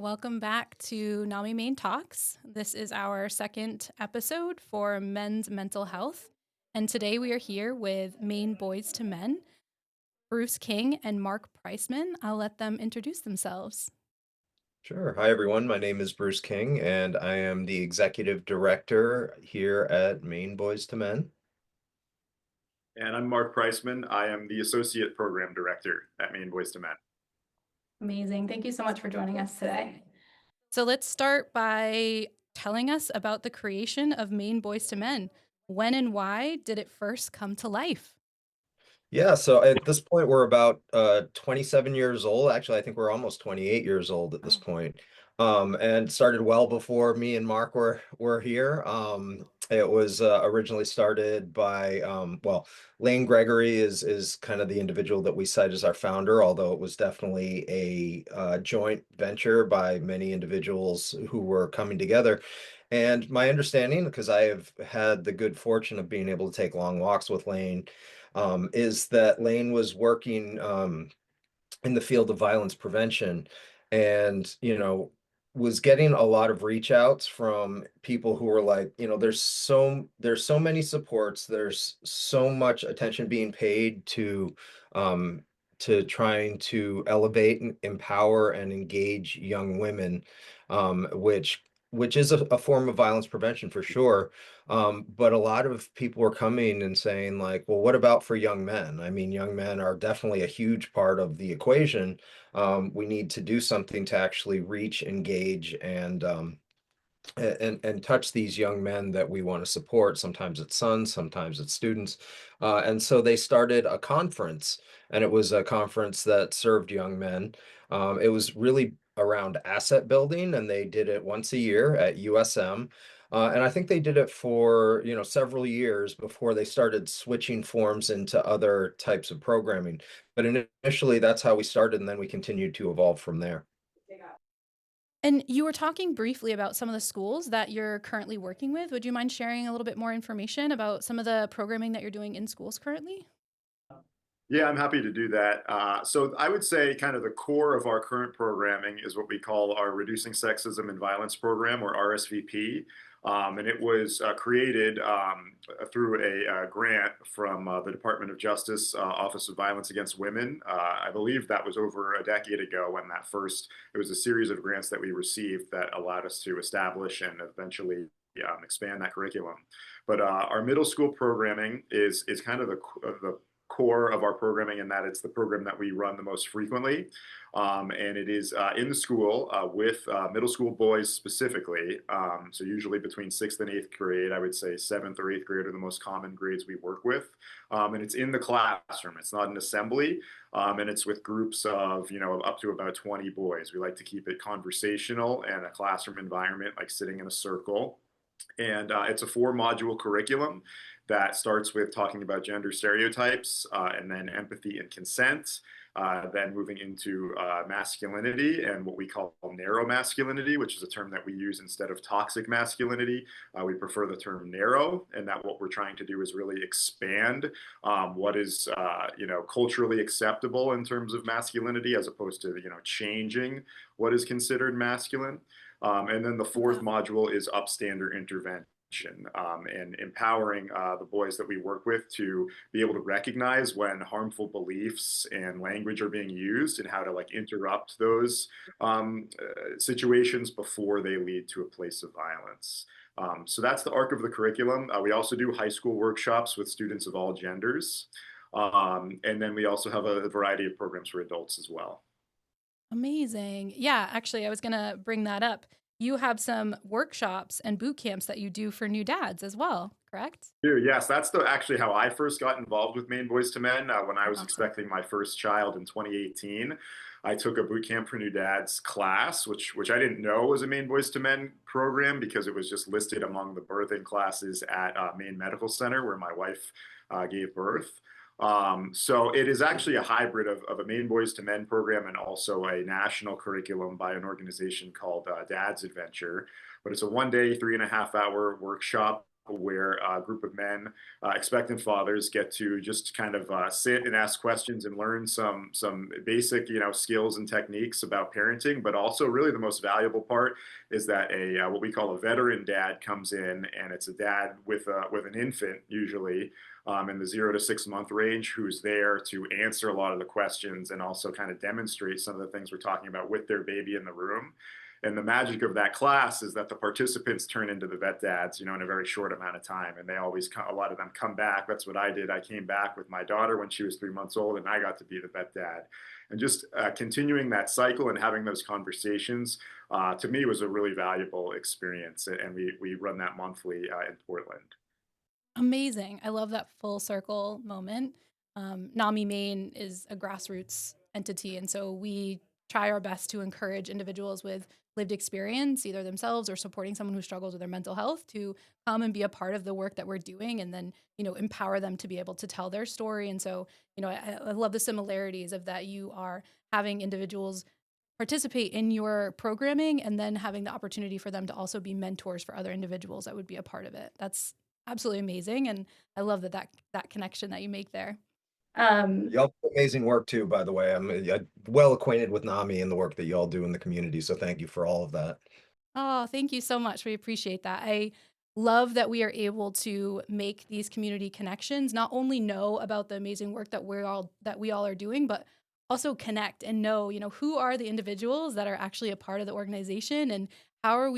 welcome back to NAMI Maine Talks. This is our second episode for men's mental health. And today we are here with Maine Boys to Men, Bruce King and Mark Priceman. I'll let them introduce themselves. Sure. Hi, everyone. My name is Bruce King, and I am the executive director here at Maine Boys to Men. And I'm Mark Priceman. I am the Associate Program Director at Maine Boys to Men. Amazing. Thank you so much for joining us today. So let's start by telling us about the creation of Maine Boys to Men. When and why did it first come to life? Yeah, so at this point, we're about 27 years old. Actually, I think we're almost 28 years old at this Oh. point. And started well before me and Mark were here. It was originally started by Lane Gregory is kind of the individual that we cite as our founder, although it was definitely a joint venture by many individuals who were coming together. And my understanding, because I have had the good fortune of being able to take long walks with Lane, is that Lane was working in the field of violence prevention and, was getting a lot of reach outs from people who were like, there's so many supports, there's so much attention being paid to trying to elevate and empower and engage young women, which is a form of violence prevention for sure. But a lot of people were coming and saying, like, well, what about for young men? I mean, young men are definitely a huge part of the equation. We need to do something to actually reach, engage, and touch these young men that we want to support. Sometimes it's sons, sometimes it's students. And so they started a conference, and it was a conference that served young men. It was really around asset building, and they did it once a year at USM. And I think they did it for, several years before they started switching forms into other types of programming. But initially, that's how we started, and then we continued to evolve from there. And you were talking briefly about some of the schools that you're currently working with. Would you mind sharing a little bit more information about some of the programming that you're doing in schools currently? Yeah, I'm happy to do that. So I would say kind of the core of our current programming is what we call our Reducing Sexism and Violence Program, or RSVP. And it was created through a grant from the Department of Justice, Office of Violence Against Women. I believe that was over a decade ago when it was a series of grants that we received that allowed us to establish and eventually expand that curriculum. But our middle school programming is kind of the core of our programming, in that it's the program that we run the most frequently. And it is in the school with middle school boys specifically. So usually between sixth and eighth grade. I would say seventh or eighth grade are the most common grades we work with. And it's in the classroom. It's not an assembly. And it's with groups of, up to about 20 boys. We like to keep it conversational and a classroom environment, like sitting in a circle. And it's a 4-module curriculum that starts with talking about gender stereotypes, and then empathy and consent, then moving into masculinity and what we call narrow masculinity, which is a term that we use instead of toxic masculinity. We prefer the term narrow, and that what we're trying to do is really expand what is culturally acceptable in terms of masculinity, as opposed to changing what is considered masculine. And then the fourth module is upstander intervention. And empowering the boys that we work with to be able to recognize when harmful beliefs and language are being used, and how to interrupt those situations before they lead to a place of violence. So that's the arc of the curriculum. We also do high school workshops with students of all genders. And then we also have a variety of programs for adults as well. Amazing. Yeah, actually, I was going to bring that up. You have some workshops and boot camps that you do for new dads as well, correct? Yes, that's actually how I first got involved with Maine Boys to Men. When I was Awesome. expecting my first child in 2018, I took a boot camp for new dads class, which I didn't know was a Maine Boys to Men program, because it was just listed among the birthing classes at Maine Medical Center, where my wife gave birth. So it is actually a hybrid of a Maine Boys to Men program and also a national curriculum by an organization called Dad's Adventure. But it's a 1 day, 3.5 hour workshop where a group of men, expectant fathers, get to just kind of sit and ask questions and learn some basic, skills and techniques about parenting. But also, really, the most valuable part is that a what we call a veteran dad comes in, and it's a dad with an infant, usually in the 0 to 6 month range, who's there to answer a lot of the questions and also kind of demonstrate some of the things we're talking about with their baby in the room. And the magic of that class is that the participants turn into the vet dads, in a very short amount of time. And they always, a lot of them come back. That's what I did. I came back with my daughter when she was 3 months old, and I got to be the vet dad. And just continuing that cycle and having those conversations, to me, was a really valuable experience. And we run that monthly in Portland. Amazing. I love that full circle moment. NAMI Maine is a grassroots entity, and so we try our best to encourage individuals with lived experience, either themselves or supporting someone who struggles with their mental health, to come and be a part of the work that we're doing, and then empower them to be able to tell their story. And so I love the similarities of that. You are having individuals participate in your programming, and then having the opportunity for them to also be mentors for other individuals that would be a part of it. That's absolutely amazing, and I love that connection that you make there. Y'all do amazing work too, by the way. I'm well acquainted with NAMI and the work that y'all do in the community, so thank you for all of that. Oh, thank you so much. We appreciate that. I love that we are able to make these community connections, not only know about the amazing work that we all are doing, but also connect and know, who are the individuals that are actually a part of the organization, and how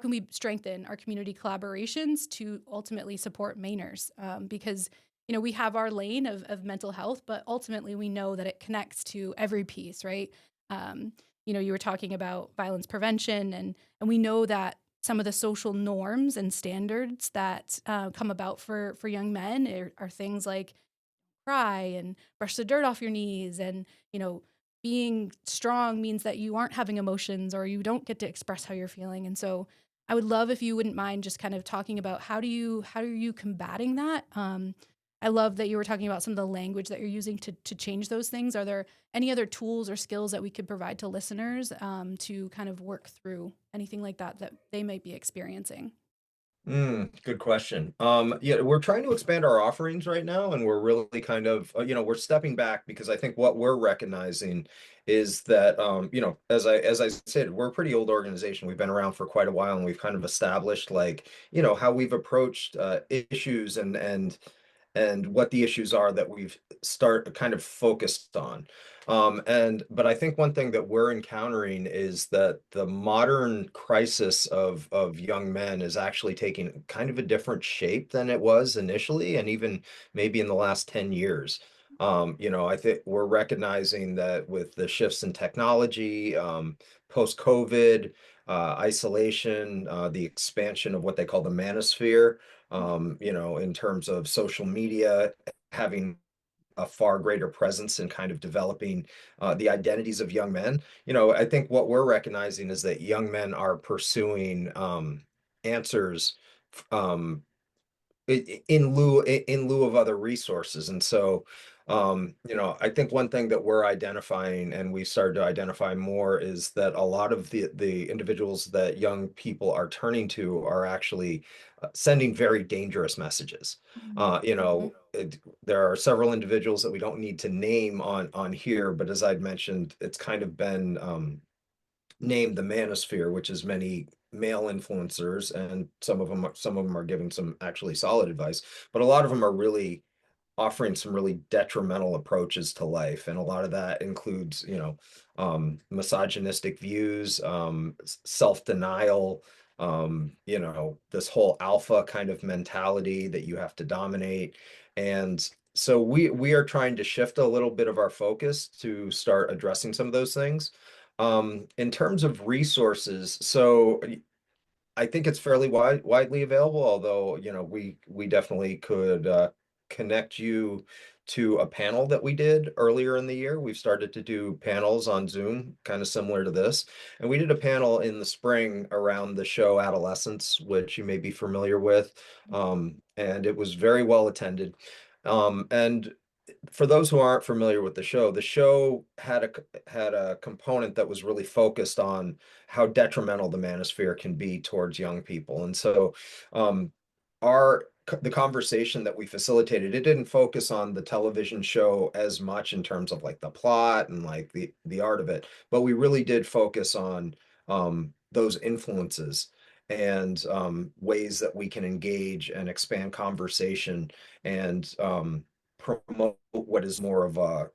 can we strengthen our community collaborations to ultimately support Mainers? Because we have our lane of mental health, but ultimately we know that it connects to every piece, right? Um, you were talking about violence prevention, and we know that some of the social norms and standards that come about for young men are things like cry and brush the dirt off your knees, and being strong means that you aren't having emotions, or you don't get to express how you're feeling. And so I would love if you wouldn't mind just kind of talking about how are you combating that. I love that you were talking about some of the language that you're using to change those things. Are there any other tools or skills that we could provide to listeners to kind of work through anything like that they might be experiencing? Good question. Yeah, we're trying to expand our offerings right now, and we're really kind of, we're stepping back, because I think what we're recognizing is that, as I said, we're a pretty old organization. We've been around for quite a while, and we've kind of established, like, how we've approached issues, and what the issues are that we've kind of focused on. But I think one thing that we're encountering is that the modern crisis of young men is actually taking kind of a different shape than it was initially, and even maybe in the last 10 years. I think we're recognizing that with the shifts in technology, post-COVID, isolation, the expansion of what they call the manosphere, in terms of social media having a far greater presence in kind of developing the identities of young men. I think what we're recognizing is that young men are pursuing answers um, in lieu of other resources. And so I think one thing that we're identifying, and we started to identify more, is that a lot of the individuals that young people are turning to are actually sending very dangerous messages. There are several individuals that we don't need to name on here, but as I'd mentioned, it's kind of been named the manosphere, which is many male influencers, and some of them are giving some actually solid advice, but a lot of them are really offering some really detrimental approaches to life. And a lot of that includes, misogynistic views, self-denial, this whole alpha kind of mentality that you have to dominate. And so we are trying to shift a little bit of our focus to start addressing some of those things. In terms of resources, so I think it's fairly widely available, although, we definitely could connect you to a panel that we did earlier in the year. We've started to do panels on Zoom, kind of similar to this. And we did a panel in the spring around the show Adolescence, which you may be familiar with. And it was very well attended. And for those who aren't familiar with the show had a component that was really focused on how detrimental the manosphere can be towards young people. And so the conversation that we facilitated, it didn't focus on the television show as much in terms of like the plot and like the art of it, but we really did focus on those influences and ways that we can engage and expand conversation and promote what is more of a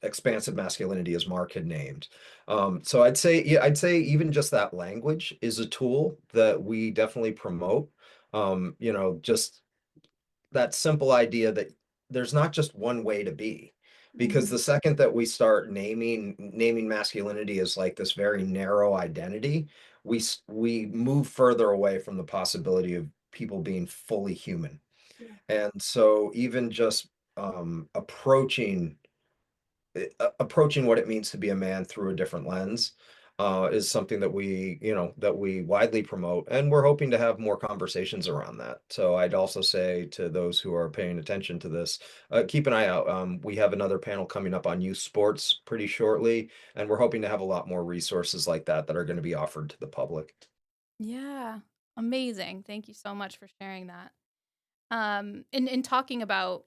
expansive masculinity, as Mark had named. So I'd say, yeah, I'd say even just that language is a tool that we definitely promote. Just that simple idea that there's not just one way to be. Because the second that we start naming masculinity as like this very narrow identity, we move further away from the possibility of people being fully human. Yeah. And so even just approaching approaching what it means to be a man through a different lens is something that we widely promote, and we're hoping to have more conversations around that. So I'd also say to those who are paying attention to this, keep an eye out. We have another panel coming up on youth sports pretty shortly, and we're hoping to have a lot more resources like that are going to be offered to the public. Yeah, amazing. Thank you so much for sharing that. In talking about,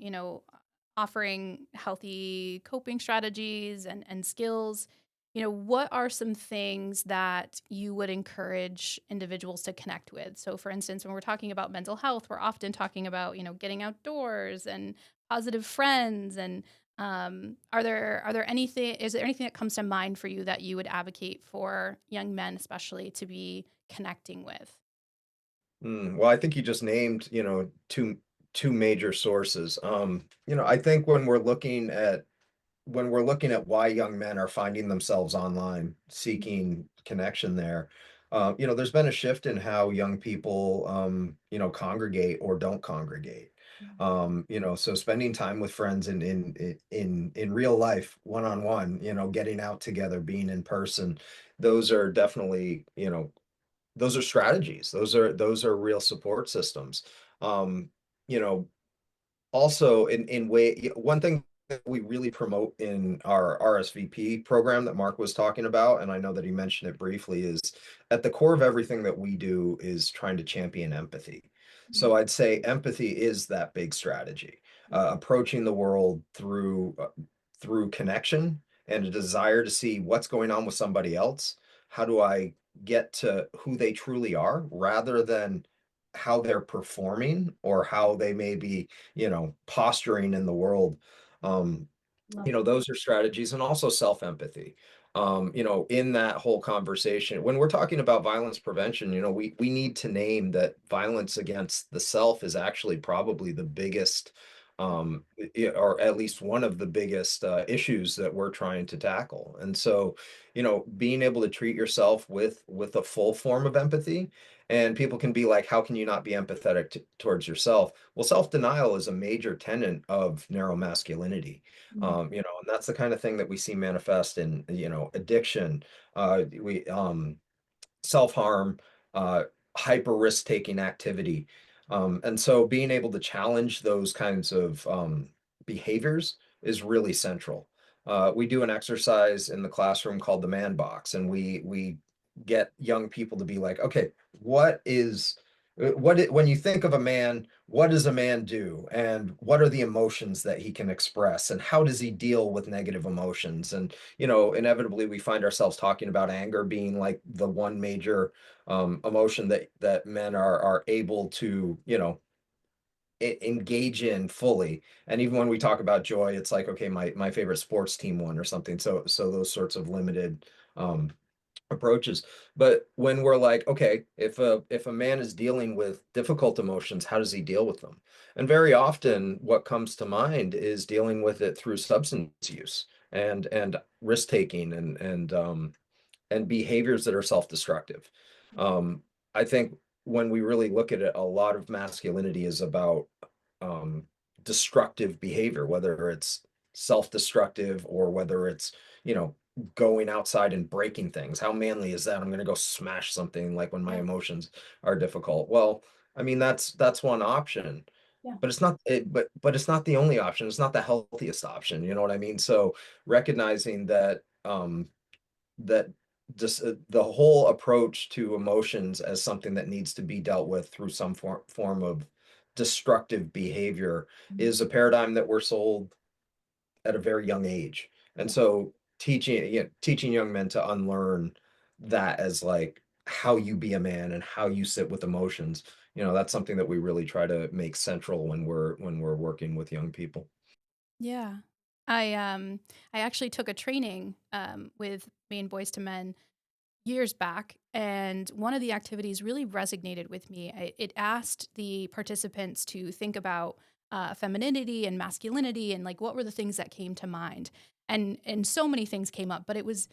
offering healthy coping strategies and skills, what are some things that you would encourage individuals to connect with? So for instance, when we're talking about mental health, we're often talking about, getting outdoors and positive friends. And is there anything that comes to mind for you that you would advocate for young men, especially, to be connecting with? Well, I think you just named, two major sources. I think when we're looking at why young men are finding themselves online, seeking connection there, there's been a shift in how young people, congregate or don't congregate. So spending time with friends in real life, one on one, getting out together, being in person, those are definitely, those are strategies. Those are real support systems. Um, you know, Also one thing that we really promote in our RSVP program that Mark was talking about, and I know that he mentioned it briefly, is at the core of everything that we do is trying to champion empathy. So I'd say empathy is that big strategy, approaching the world through connection and a desire to see what's going on with somebody else. How do I get to who they truly are rather than how they're performing or how they may be, posturing in the world. Um, those are strategies, and also self-empathy. In that whole conversation, when we're talking about violence prevention, we need to name that violence against the self is actually probably the biggest, or at least one of the biggest issues that we're trying to tackle. And so, being able to treat yourself with a full form of empathy. And people can be like, how can you not be empathetic towards yourself? Well, self-denial is a major tenet of narrow masculinity. And that's the kind of thing that we see manifest in, addiction, we self-harm, uh, hyper risk-taking activity. And so being able to challenge those kinds of behaviors is really central. We do an exercise in the classroom called the man box, and we get young people to be like, okay, when you think of a man, what does a man do? And what are the emotions that he can express? And how does he deal with negative emotions? And, inevitably we find ourselves talking about anger being like the one major emotion that men are able to, engage in fully. And even when we talk about joy, it's like, okay, my favorite sports team won or something. So those sorts of limited approaches. But when we're like, okay, if a man is dealing with difficult emotions, how does he deal with them? And very often what comes to mind is dealing with it through substance use and risk taking and behaviors that are self-destructive. Um, I think when we really look at it, a lot of masculinity is about um, destructive behavior, whether it's self-destructive or whether it's, going outside and breaking things. How manly is that? I'm going to go smash something like when my Yeah. emotions are difficult. Well, I mean, that's one option, Yeah. but but it's not the only option. It's not the healthiest option. You know what I mean? So recognizing that just the whole approach to emotions as something that needs to be dealt with through some form of destructive behavior is a paradigm that we're sold at a very young age. And so teaching young men to unlearn that as like how you be a man and how you sit with emotions, that's something that we really try to make central when we're working with young people. Yeah. I actually took a training with Maine Boys to Men years back, and one of the activities really resonated with me. It asked the participants to think about femininity and masculinity and like what were the things that came to mind. And so many things came up, but it was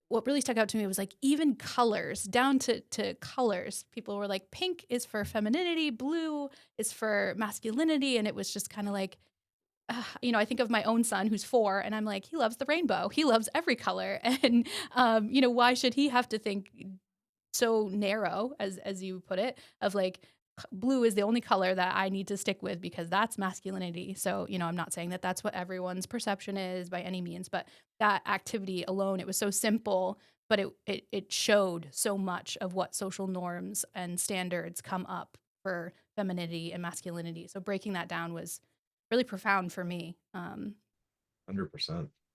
what really stuck out to me was like even colors, down to colors. People were like, pink is for femininity, blue is for masculinity, and it was just kind of like I think of my own son who's 4, and I'm like, he loves the rainbow. He loves every color. And, why should he have to think so narrow, as you put it, of like, blue is the only color that I need to stick with because that's masculinity. So, I'm not saying that that's what everyone's perception is by any means, but that activity alone, it was so simple, but it showed so much of what social norms and standards come up for femininity and masculinity. So breaking that down was really profound for me. 100%.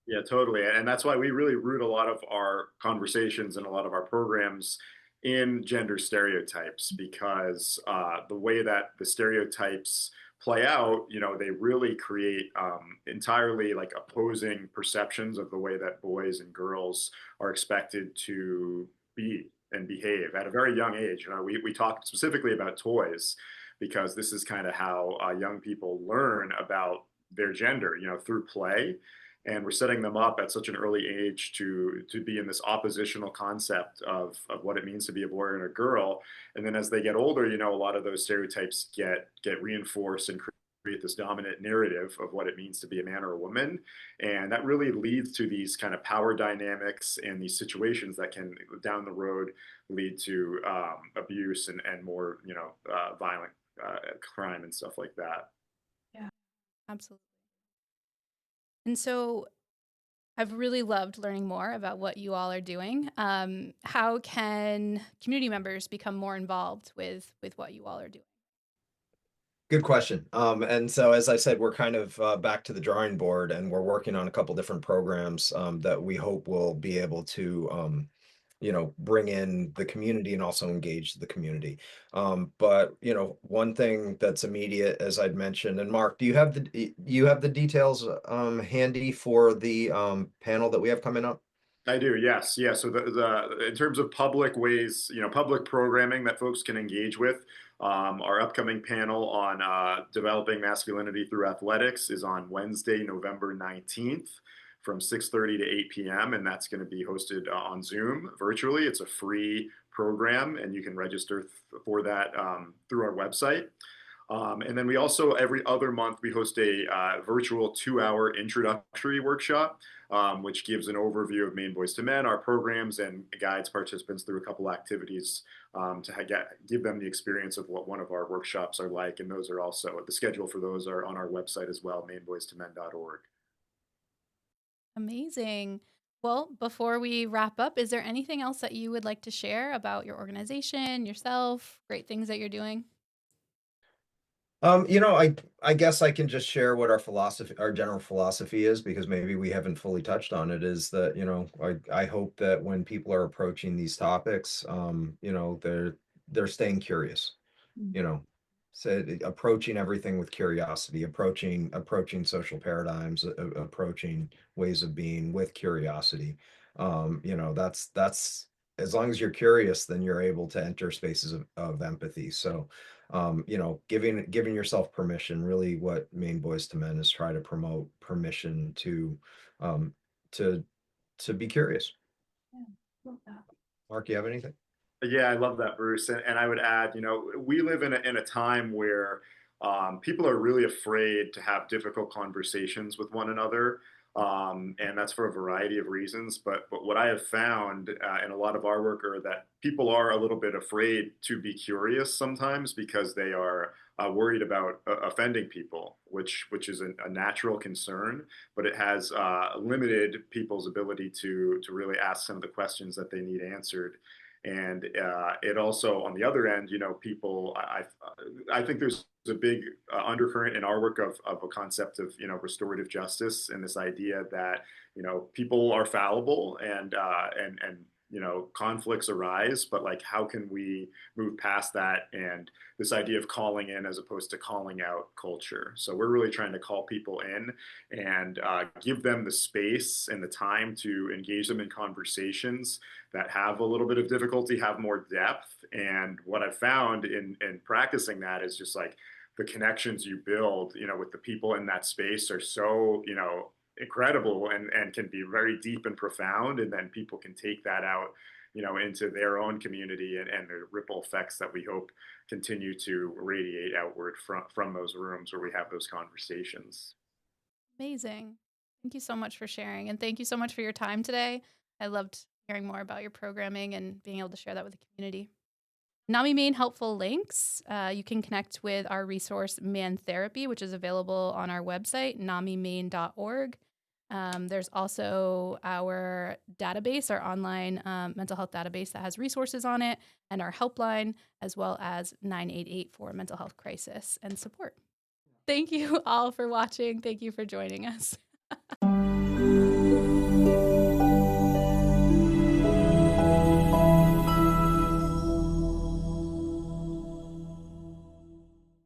Yeah, totally. And that's why we really root a lot of our conversations and a lot of our programs in gender stereotypes because the way that the stereotypes play out, they really create entirely like opposing perceptions of the way that boys and girls are expected to be and behave at a very young age. We talked specifically about toys because this is kind of how young people learn about their gender, through play, and we're setting them up at such an early age to be in this oppositional concept of what it means to be a boy and a girl. And then as they get older, a lot of those stereotypes get reinforced and create this dominant narrative of what it means to be a man or a woman. And that really leads to these kind of power dynamics and these situations that can down the road lead to abuse and more violent crime and stuff like that. Yeah, absolutely. And so I've really loved learning more about what you all are doing. How can community members become more involved with what you all are doing? Good question. And so, as I said, we're kind of back to the drawing board, and we're working on a couple different programs that we hope will be able to, bring in the community and also engage the community. But one thing that's immediate, as I'd mentioned, and Mark, do you have the details handy for the panel that we have coming up? I do, yes. Yeah. So in terms of public ways, public programming that folks can engage with, our upcoming panel on developing masculinity through athletics is on Wednesday, November 19th from 6:30 to 8 p.m. And that's going to be hosted on Zoom virtually. It's a free program and you can register for that through our website. And then we also, every other month, we host a virtual 2-hour introductory workshop, which gives an overview of Maine Boys to Men, our programs, and guides participants through a couple activities to give them the experience of what one of our workshops are like. And those are also, the schedule for those are on our website as well, mainboystomen.org. Amazing. Well, before we wrap up, is there anything else that you would like to share about your organization, yourself, great things that you're doing? I guess I can just share what our general philosophy is, because maybe we haven't fully touched on it, is that, I hope that when people are approaching these topics, they're staying curious, you know. So approaching everything with curiosity, approaching social paradigms, approaching ways of being with curiosity. That's as long as you're curious, then you're able to enter spaces of empathy. So giving yourself permission, really what Maine Boys to Men is try to promote permission um to to be curious. Yeah, love that. Mark, you have anything? Yeah, I love that, Bruce. And I would add, we live in a time where people are really afraid to have difficult conversations with one another. And that's for a variety of reasons. But what I have found in a lot of our work are that people are a little bit afraid to be curious sometimes because they are worried about offending people, which is a natural concern, but it has limited people's ability to really ask some of the questions that they need answered. And it also, on the other end, people, I think there's a big undercurrent in our work of a concept of, restorative justice, and this idea that, people are fallible, and conflicts arise, but like, how can we move past that? And this idea of calling in as opposed to calling out culture. So we're really trying to call people in and give them the space and the time to engage them in conversations that have a little bit of difficulty, have more depth. And what I've found in practicing that is just like the connections you build, with the people in that space are so, incredible, and can be very deep and profound. And then people can take that out, into their own community, and the ripple effects that we hope continue to radiate outward from those rooms where we have those conversations. Amazing. Thank you so much for sharing. And thank you so much for your time today. I loved hearing more about your programming and being able to share that with the community. NAMI Maine helpful links. You can connect with our resource, Man Therapy, which is available on our website, namimaine.org. There's also our database, our online mental health database that has resources on it, and our helpline, as well as 988 for mental health crisis and support. Thank you all for watching. Thank you for joining us.